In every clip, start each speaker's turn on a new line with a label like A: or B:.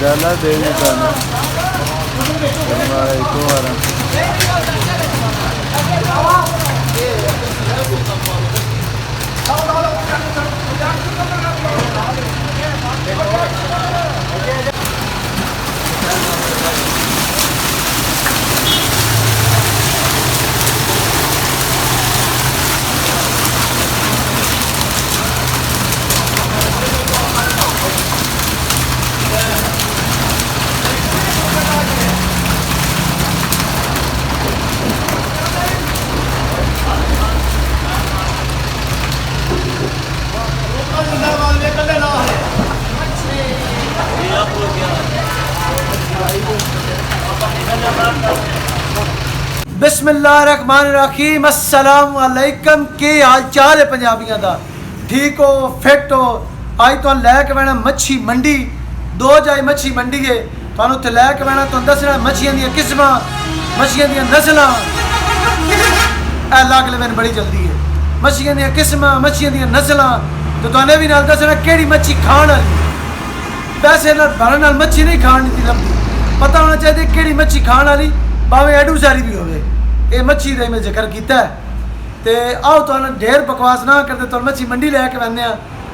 A: Dala devi sana. Assalamualaikum.
B: बिस्मिल्लाहिर्रहमानिर्रहीम अस्सलाम वालेकुम। की हाल चाल है पंजाबियों का? ठीक हो, फिट हो? अज तो लैके बैठा मच्छी मंडी। दो जाए मच्छी मंडी है, तो उत्थे लैके बैठा तो दसना मच्छियों दी किस्मां, मच्छियों दी नस्लां। लग ले मैंने बड़ी जल्दी है। मच्छियों दी किस्मां, मच्छियों दी नस्लां, तो तुहानू भी नाल दसना केड़ी मच्छी खाण वाली। पैसे नाल भरन नाल मच्छी नहीं खाण दी लभदी, पता होना चाहिए केड़ी मच्छी खाण वाली, भावें एडू सारी भी होवे। ये मच्छी का मैं जिक्र किया है। तो आओ तो ढेर बकवास ना करते, तो मच्छी मंडी लैके बहने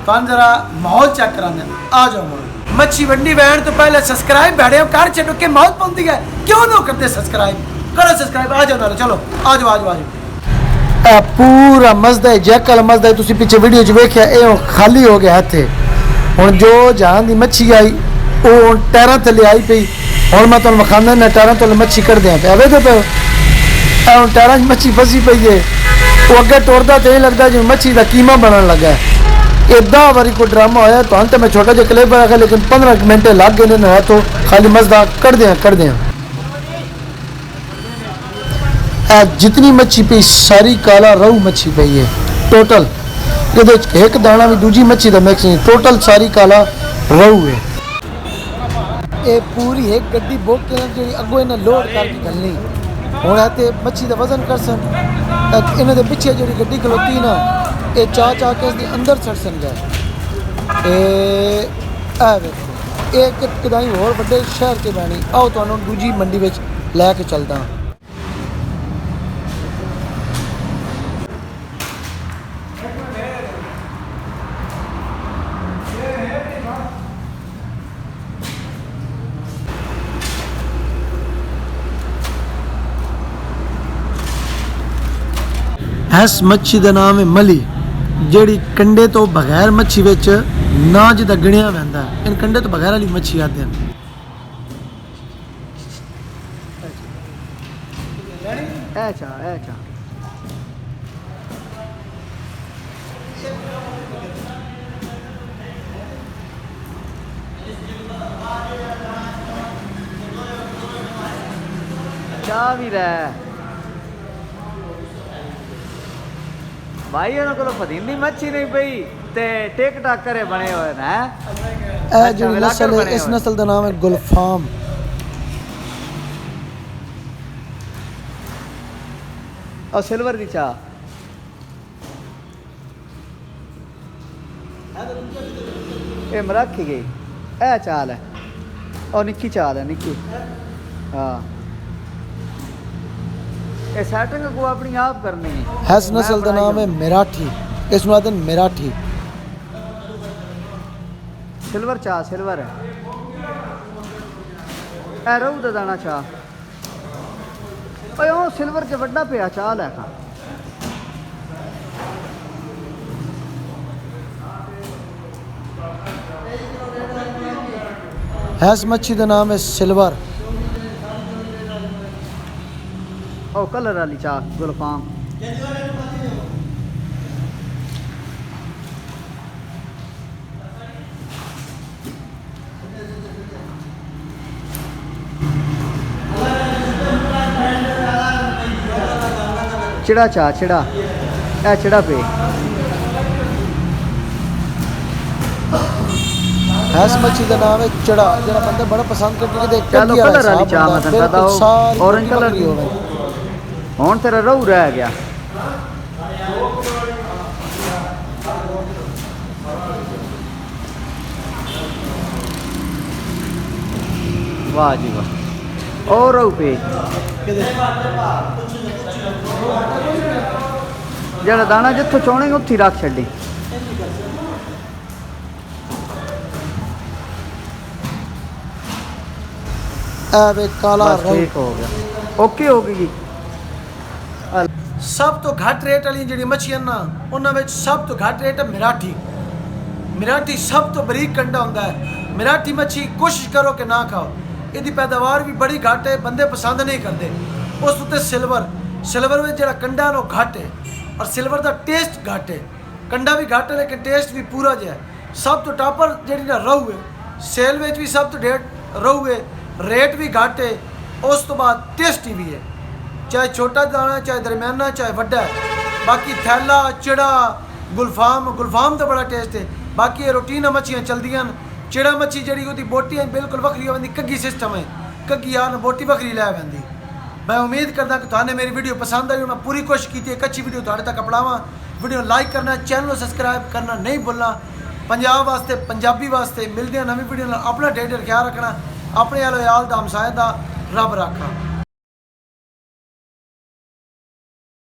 B: तो जरा माहौल चेक कराने। आ जाओ माहौल। मच्छी मंडी बहन तो पहले सब्सक्राइब बैठे कर छो के मौत पौंदी है, क्यों ना करते सब्सक्राइब? करो सब्सक्राइब। आ जाओ ना, चलो आ जाओ आ जाओ आ जाओ। पूरा मसदा जैकल मसदा तुम पिछे वीडियो च वेख्या, ये खाली हो गया इतने। हुण जो जहां की मच्छी आई वो टायरां थले आई पई। हुण मैं तुहानूं विखांदा ना टायरां थले मच्छी कढ़दे पे। वेखदे पे हम टायरां मच्छी फसी पई है। वो अगे टुरदा तो नहीं लगता जिवें मच्छी का कीमा बनन लगा है। इदा बारी कोई ड्रामा होया तो तो मैं छोटा जिहा क्लिप रखा, लेकिन 15 मिनट लग गए ना, तो खाली मसदा कढ़दे जितनी मच्छी पई सारी काला रहू मच्छी पई है टोटल। ये एक दाना भी दूजी मच्छी का मिक्स नहीं, टोटल सारी काला रहू है। ये पूरी एक गड्डी बुक जी अगों इन्हें लोड करके घलनी। हुण इत्थे मच्छी का वजन कर सन, इन्हां दे पिछे जी गड्डी खलोती ना, ये चा के इसके अंदर सड़ सन गए। एक कदाई होर वड्डे शहर से बैनी। आओ तुहानूं दूजी मंडी में लैके चलदा। इस मच्छी का नाम है मली, जिहड़ी कंडे तो बगैर मच्छी विच ना जिदा गिणिया वैंदा। इन कंडे तो बगैर वाली मच्छी आते हैं।
C: चाह भी रहा भाई, उन्होंने को फदींदी मच्छी नहीं पई ते टिक टाक करे बने हुए ना।
B: जो नस्ल है, इस नस्ल का नाम है गुलफाम।
C: और सिल्वर की चाह ये मराखी गई, ए चाल है और निक्की चाल है, निक्की। हाँ ये सेटिंग को अपनी आप करनी है।
B: इस नस्ल का नाम है मराठी, इस आदन मराठी।
C: सिल्वर चाह, सिल्वर है ए रहू दा दाना चाह। ओ सिल्वर च वड्डा पिया चाल है।
B: इस मच्छी का नाम है सिल्वर।
C: ओ कलर वाली चाह गुलफाम। चिड़ा चाह, चिड़ा ए चिड़ा पे
B: ਇਸ ਮੱਛੀ ਦਾ ਨਾਮ ਹੈ ਚੜਾ, ਜਿਹੜਾ ਬੰਦਾ ਬੜਾ ਪਸੰਦ ਕਰਦੇ ਕਿ
C: ਚਲੋ ਕਲਰ ਵਾਲੀ ਚਾਹ ਮੈਂ ਤੁਹਾਨੂੰ ਪਤਾ ਔਰੰਜ ਕਲਰ ਦੀ
B: ਹੋਵੇ।
C: ਹੁਣ ਤੇਰਾ ਰਹੂ ਰਹਿ ਗਿਆ। ਵਾਹ ਜੀ ਵਾਹ, ਔਰ ਰਹੂ ਪੇ ਜਿਹੜਾ ਦਾਣਾ ਜਿੱਥੋਂ ਚਾਹਣੇਗਾ ਉੱਥੇ ਰੱਖ ਛੱਡੀ।
B: ਇਹ ਵੇ ਕਾਲਾ
C: ਬਸ ਠੀਕ ਹੋ ਗਿਆ, ਓਕੇ ਹੋ ਗਈ ਜੀ।
B: ਸਭ ਤੋਂ ਘੱਟ ਰੇਟ ਵਾਲੀਆਂ ਜਿਹੜੀਆਂ ਮੱਛੀਆਂ ਨਾ, ਉਹਨਾਂ ਵਿੱਚ ਸਭ ਤੋਂ ਘੱਟ ਰੇਟ ਹੈ ਮਿਰਾਠੀ। ਮਿਰਾਠੀ ਸਭ ਤੋਂ ਬਰੀਕ ਕੰਡਾ ਹੁੰਦਾ ਹੈ। ਮਿਰਾਠੀ ਮੱਛੀ ਕੋਸ਼ਿਸ਼ ਕਰੋ ਕਿ ਨਾ ਖਾਓ, ਇਹਦੀ ਪੈਦਾਵਾਰ ਵੀ ਬੜੀ ਘੱਟ ਹੈ, ਬੰਦੇ ਪਸੰਦ ਨਹੀਂ ਕਰਦੇ। ਉਸ ਉੱਤੇ ਸਿਲਵਰ ਵਿੱਚ ਜਿਹੜਾ ਕੰਡਾ ਉਹ ਘੱਟ ਹੈ, ਔਰ ਸਿਲਵਰ ਦਾ ਟੇਸਟ ਘੱਟ ਹੈ। ਕੰਡਾ ਵੀ ਘੱਟ ਹੈ ਲੇਕਿਨ ਟੇਸਟ ਵੀ ਪੂਰਾ ਜਿਹਾ ਹੈ। ਸਭ ਤੋਂ ਟਾਪਰ ਜਿਹੜੀ ਨਾ ਰਹੂ ਹੈ, ਸੇਲ ਵਿੱਚ ਵੀ ਸਭ ਤੋਂ ਰਹੂ ਹੈ, ਰੇਟ ਵੀ ਘੱਟ ਹੈ, ਉਸ ਤੋਂ ਬਾਅਦ ਟੇਸਟੀ ਵੀ ਹੈ। ਚਾਹੇ ਛੋਟਾ ਦਾਣਾ, ਚਾਹੇ ਦਰਮਿਆਨਾ, ਚਾਹੇ ਵੱਡਾ ਹੈ। ਬਾਕੀ ਥੈਲਾ, ਚਿੜਾ, ਗੁਲਫਾਮ ਦਾ ਬੜਾ ਟੇਸਟ ਹੈ। ਬਾਕੀ ਇਹ ਰੋਟੀਨ ਮੱਛੀਆਂ ਚਲਦੀਆਂ ਹਨ। ਚਿੜਾ ਮੱਛੀ ਜਿਹੜੀ ਉਹਦੀ ਬੋਟੀ ਬਿਲਕੁਲ ਵੱਖਰੀ ਹੋਵੇਗੀ, ਕੱਗੀ ਸਿਸਟਮ ਹੈ, ਕੱਗੀ ਆਨ ਬੋਟੀ ਵੱਖਰੀ ਲੈ ਪੈਂਦੀ। मैं उम्मीद करदा कि तुहानू मेरी वीडियो पसंद आई। मैं पूरी कोशिश की एक अच्छी वीडियो तुहाडे तक अपनावां। वीडियो लाइक करना, चैनल सब्सक्राइब करना नहीं भूलना। पंजाब वास्ते, पंजाबी वास्ते मिलते हैं नवी वीडियो। अपना ढेर ख्याल रखना, अपने आलो याल दा हमसाए दा रब रखा।